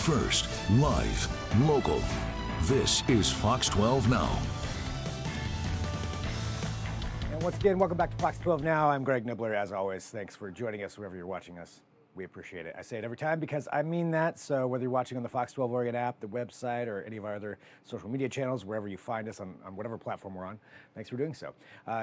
First, live, local. This is Fox 12 Now. And once again, welcome back to Fox 12 Now. I'm Greg Nibbler, as always. Thanks for joining us wherever you're watching us. We appreciate it. I say it every time because I mean that. So whether you're watching on the Fox 12 Oregon app, the website, or any of our other social media channels, wherever you find us on whatever platform we're on, thanks for doing so.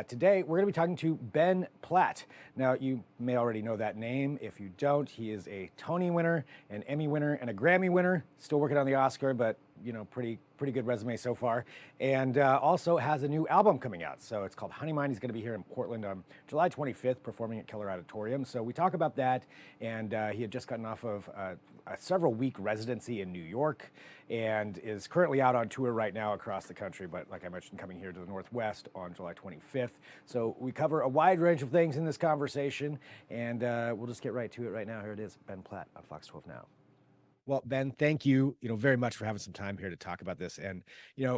Today, we're going to be talking to Ben Platt. Now, you may already know that name. If you don't, he is a Tony winner, an Emmy winner, and a Grammy winner. Still working on the Oscar, but you know, pretty good resume so far, and also has a new album coming out. So it's called Honeymind. He's going to be here in Portland on July 25th, performing at Keller Auditorium. So we talk about that, and he had just gotten off of a several-week residency in New York, and is currently out on tour right now across the country. But like I mentioned, coming here to the Northwest on July 25th. So we cover a wide range of things in this conversation, and we'll just get right to it right now. Here it is, Ben Platt on Fox 12 Now. Well, Ben, thank you, very much for having some time here to talk about this. And, I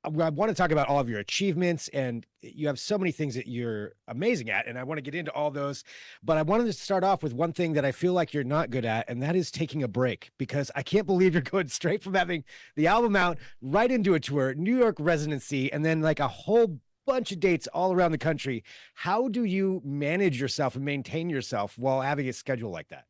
want to talk about all of your achievements, and you have so many things that you're amazing at, and I want to get into all those. But I wanted to start off with one thing that I feel like you're not good at, and that is taking a break, because I can't believe you're going straight from having the album out right into a tour, New York residency, and then like a whole bunch of dates all around the country. How do you manage yourself and maintain yourself while having a schedule like that?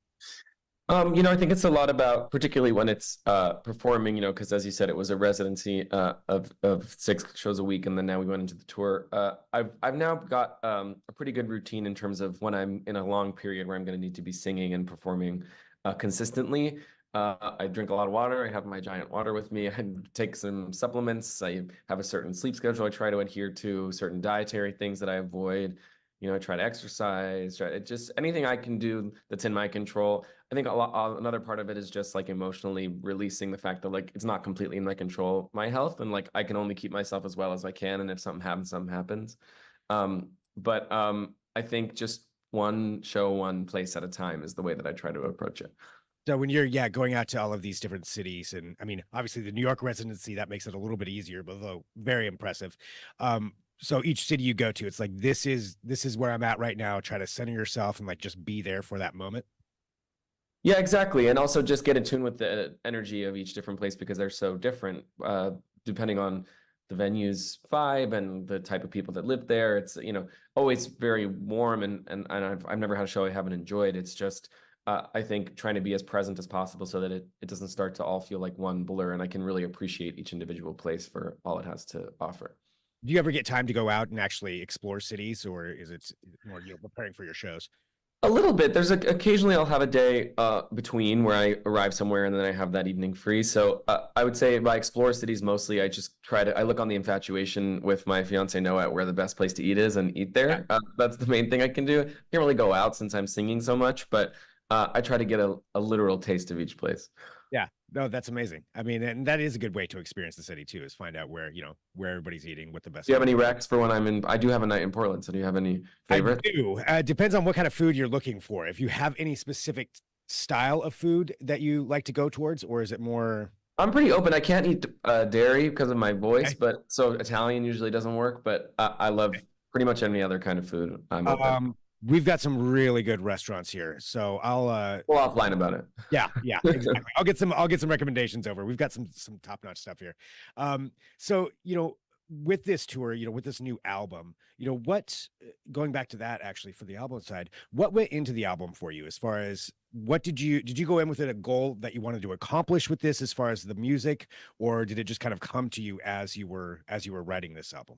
I think it's a lot about, particularly when it's performing, because as you said, it was a residency of 6 shows a week, and then now we went into the tour. I've now got a pretty good routine in terms of when I'm in a long period where I'm going to need to be singing and performing consistently. I drink a lot of water. I have my giant water with me. I take some supplements. I have a certain sleep schedule I try to adhere to, certain dietary things that I avoid. I try to exercise, just anything I can do that's in my control. I think another part of it is just like emotionally releasing the fact that like it's not completely in my control, my health, and like I can only keep myself as well as I can. And if something happens, something happens. But I think just one show, one place at a time is the way that I try to approach it. So when you're going out to all of these different cities, and I mean, obviously the New York residency, that makes it a little bit easier, but although very impressive. So each city you go to, it's like, this is where I'm at right now. Try to center yourself and like just be there for that moment. Yeah, exactly. And also just get in tune with the energy of each different place, because they're so different, depending on the venue's vibe and the type of people that live there. It's, always very warm, and I've never had a show I haven't enjoyed. It's just, I think trying to be as present as possible so that it doesn't start to all feel like one blur, and I can really appreciate each individual place for all it has to offer. Do you ever get time to go out and actually explore cities, or is it more preparing for your shows? A little bit. There's occasionally I'll have a day between where I arrive somewhere and then I have that evening free. So I would say if I explore cities, mostly I just I look on the infatuation with my fiance Noah at where the best place to eat is and eat there. That's the main thing I can do. I can't really go out since I'm singing so much, but I try to get a literal taste of each place. Yeah, no, that's amazing. I mean, and that is a good way to experience the city too, is find out where everybody's eating, what the best. Do you have any recs for when I'm in? I do have a night in Portland, so do you have any favorites? I do. Depends on what kind of food you're looking for. If you have any specific style of food that you like to go towards, or is it more? I'm pretty open. I can't eat dairy because of my voice, but so Italian usually doesn't work. But I love pretty much any other kind of food. I'm open. We've got some really good restaurants here, so I'll we'll offline about it. Yeah, exactly. I'll get some recommendations over. We've got some top-notch stuff here. So with this tour, with this new album, what, going back to that actually for the album side, what went into the album for you as far as what did you go in with it, a goal that you wanted to accomplish with this as far as the music, or did it just kind of come to you as you were writing this album?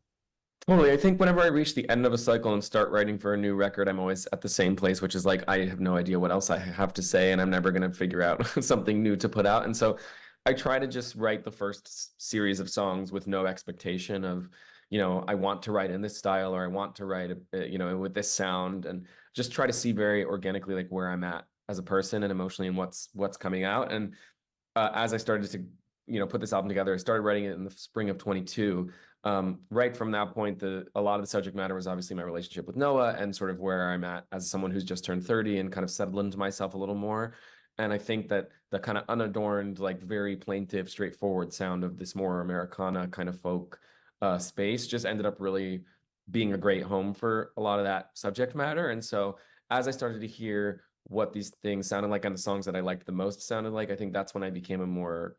Totally. I think whenever I reach the end of a cycle and start writing for a new record, I'm always at the same place, which is like, I have no idea what else I have to say, and I'm never going to figure out something new to put out. And so I try to just write the first series of songs with no expectation of, I want to write in this style, or I want to write, with this sound, and just try to see very organically like where I'm at as a person and emotionally and what's coming out. And as I started to, put this album together, I started writing it in the spring of 22. Right from that point, a lot of the subject matter was obviously my relationship with Noah and sort of where I'm at as someone who's just turned 30 and kind of settled into myself a little more. And I think that the kind of unadorned, like very plaintive, straightforward sound of this more Americana kind of folk space just ended up really being a great home for a lot of that subject matter. And so as I started to hear what these things sounded like and the songs that I liked the most sounded like, I think that's when I became a more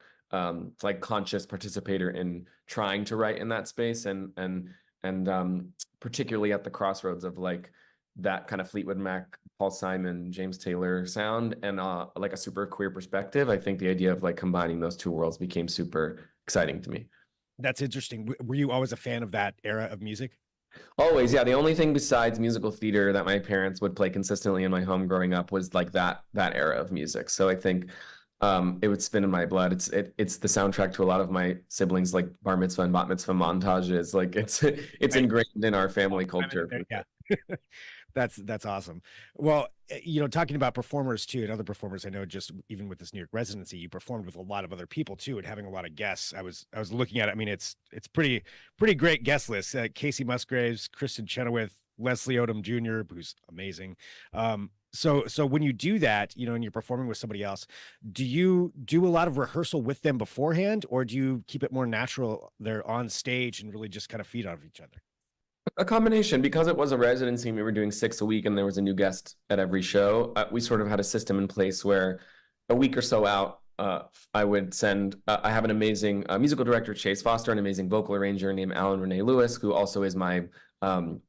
like conscious participator in trying to write in that space, and particularly at the crossroads of like that kind of Fleetwood Mac, Paul Simon, James Taylor sound, and like a super queer perspective. I think the idea of like combining those two worlds became super exciting to me. That's interesting. Were you always a fan of that era of music? Always, yeah. The only thing besides musical theater that my parents would play consistently in my home growing up was like that era of music. So I think it would spin in my blood. It's the soundtrack to a lot of my siblings like bar mitzvah and bat mitzvah montages. Like it's ingrained in our family culture. Yeah. That's awesome. Well, talking about performers too, and other performers, I know just even with this New York residency, you performed with a lot of other people too, and having a lot of guests. I was looking at it. I mean, it's pretty great guest list. Casey Musgraves, Kristen Chenoweth, Leslie Odom Jr., who's amazing. So when you do that, and you're performing with somebody else, do you do a lot of rehearsal with them beforehand, or do you keep it more natural there on stage and really just kind of feed off each other? A combination, because it was a residency, we were doing 6 a week and there was a new guest at every show. We sort of had a system in place where a week or so out, I would send, I have an amazing musical director, Chase Foster, an amazing vocal arranger named Alan Renee Lewis, who also is my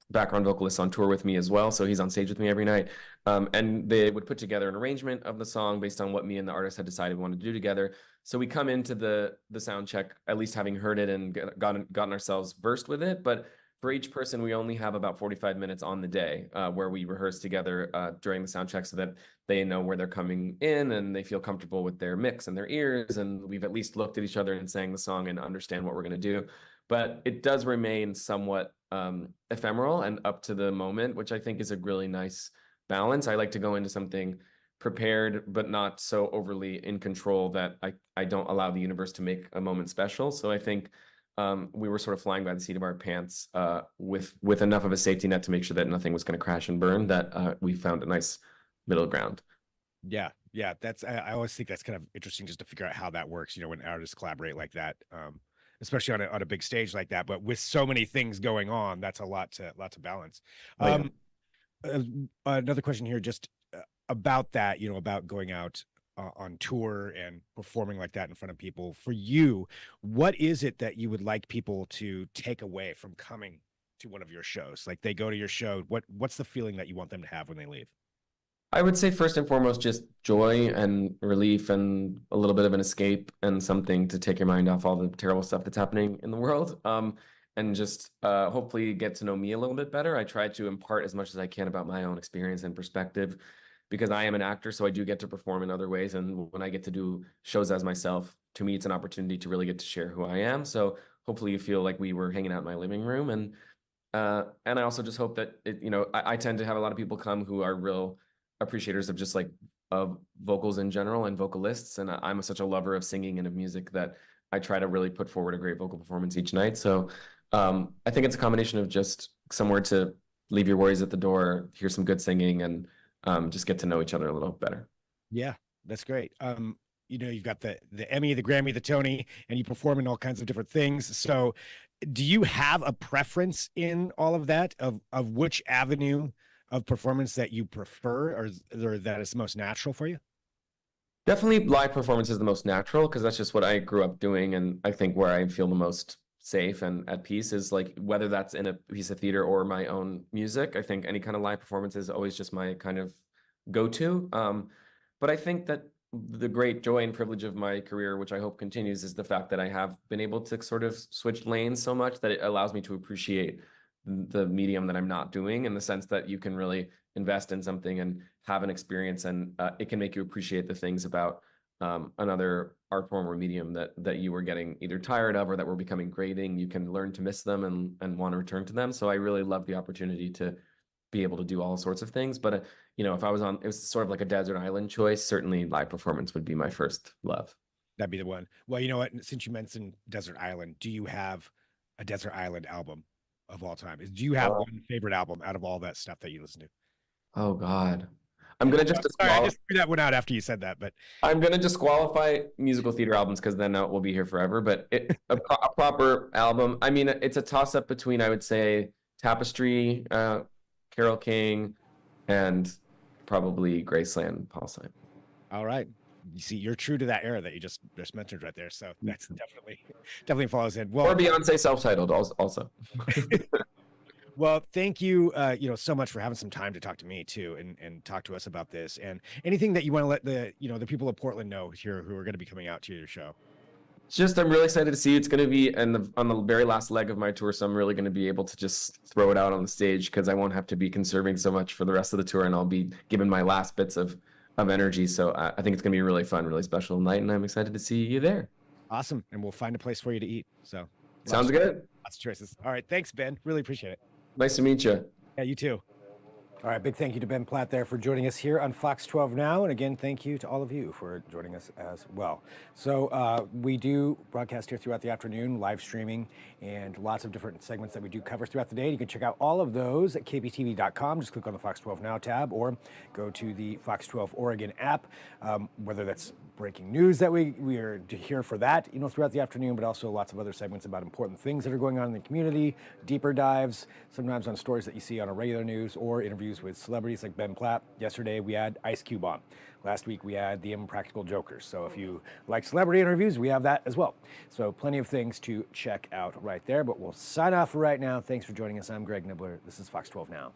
background vocalist on tour with me as well. So he's on stage with me every night. And they would put together an arrangement of the song based on what me and the artist had decided we wanted to do together. So we come into the sound check, at least having heard it and gotten ourselves versed with it. But for each person, we only have about 45 minutes on the day where we rehearse together during the sound check so that they know where they're coming in and they feel comfortable with their mix and their ears. And we've at least looked at each other and sang the song and understand what we're going to do. But it does remain somewhat ephemeral and up to the moment, which I think is a really nice balance. I like to go into something prepared, but not so overly in control that I don't allow the universe to make a moment special. So I think we were sort of flying by the seat of our pants with enough of a safety net to make sure that nothing was going to crash and burn, that we found a nice middle ground. Yeah. That's, I always think that's kind of interesting just to figure out how that works, when artists collaborate like that, especially on a big stage like that, but with so many things going on, that's a lot to balance. Yeah. Another question here, just about that, about going out on tour and performing like that in front of people. For you, what is it that you would like people to take away from coming to one of your shows? Like they go to your show, what's the feeling that you want them to have when they leave? I would say first and foremost, just joy and relief and a little bit of an escape and something to take your mind off all the terrible stuff that's happening in the world. And just hopefully get to know me a little bit better. I try to impart as much as I can about my own experience and perspective, because I am an actor, so I do get to perform in other ways. And when I get to do shows as myself, to me, it's an opportunity to really get to share who I am. So hopefully you feel like we were hanging out in my living room. And I also just hope that, I tend to have a lot of people come who are real appreciators of just like vocals in general and vocalists. And I'm such a lover of singing and of music that I try to really put forward a great vocal performance each night. So I think it's a combination of just somewhere to leave your worries at the door, hear some good singing, and just get to know each other a little better. Yeah, that's great. You've got the Emmy, the Grammy, the Tony, and you perform in all kinds of different things. So do you have a preference in all of that of which avenue of performance that you prefer, or that is most natural for you? Definitely live performance is the most natural, because that's just what I grew up doing. And I think where I feel the most safe and at peace is like, whether that's in a piece of theater or my own music. I think any kind of live performance is always just my kind of go-to. But I think that the great joy and privilege of my career, which I hope continues, is the fact that I have been able to sort of switch lanes so much that it allows me to appreciate the medium that I'm not doing, in the sense that you can really invest in something and have an experience, and it can make you appreciate the things about another art form or medium that you were getting either tired of or that were becoming grating. You can learn to miss them and want to return to them. So I really love the opportunity to be able to do all sorts of things. But if I was on, it was sort of like a desert island choice, certainly live performance would be my first love. That'd be the one. Well, you know what? Since you mentioned desert island, do you have a desert island album of all time? Do you have one favorite album out of all that stuff that you listen to? Oh God. I'm gonna just sorry, I just threw that one out after you said that, but I'm gonna disqualify musical theater albums, because then we'll be here forever. But a proper album, I mean, it's a toss up between, I would say, Tapestry, Carole King, and probably Graceland, Paulsheim. All right. You see, you're true to that era that you just mentioned right there. So that's definitely follows in. Well, Or Beyonce self-titled also. Well, thank you, so much for having some time to talk to me too, and talk to us about this, and anything that you want to let the people of Portland know here who are going to be coming out to your show. I'm really excited to see it's going to be on the very last leg of my tour, so I'm really going to be able to just throw it out on the stage because I won't have to be conserving so much for the rest of the tour, and I'll be given my last bits of energy. So I think it's going to be a really fun, really special night, and I'm excited to see you there. Awesome, and we'll find a place for you to eat. So sounds good. Lots of choices. All right, thanks, Ben. Really appreciate it. Nice to meet you. Yeah, you too. All right, big thank you to Ben Platt there for joining us here on Fox 12 Now. And again, thank you to all of you for joining us as well. So we do broadcast here throughout the afternoon, live streaming, and lots of different segments that we do cover throughout the day. You can check out all of those at kptv.com. Just click on the Fox 12 Now tab or go to the Fox 12 Oregon app, whether that's breaking news that we are here for that, throughout the afternoon, but also lots of other segments about important things that are going on in the community, deeper dives, sometimes on stories that you see on a regular news or interviews with celebrities like Ben Platt. Yesterday we had Ice Cube on. Last week we had the Impractical Jokers. So if you like celebrity interviews, we have that as well. So plenty of things to check out right there, but we'll sign off for right now. Thanks for joining us. I'm Greg Nibbler. This is Fox 12 Now.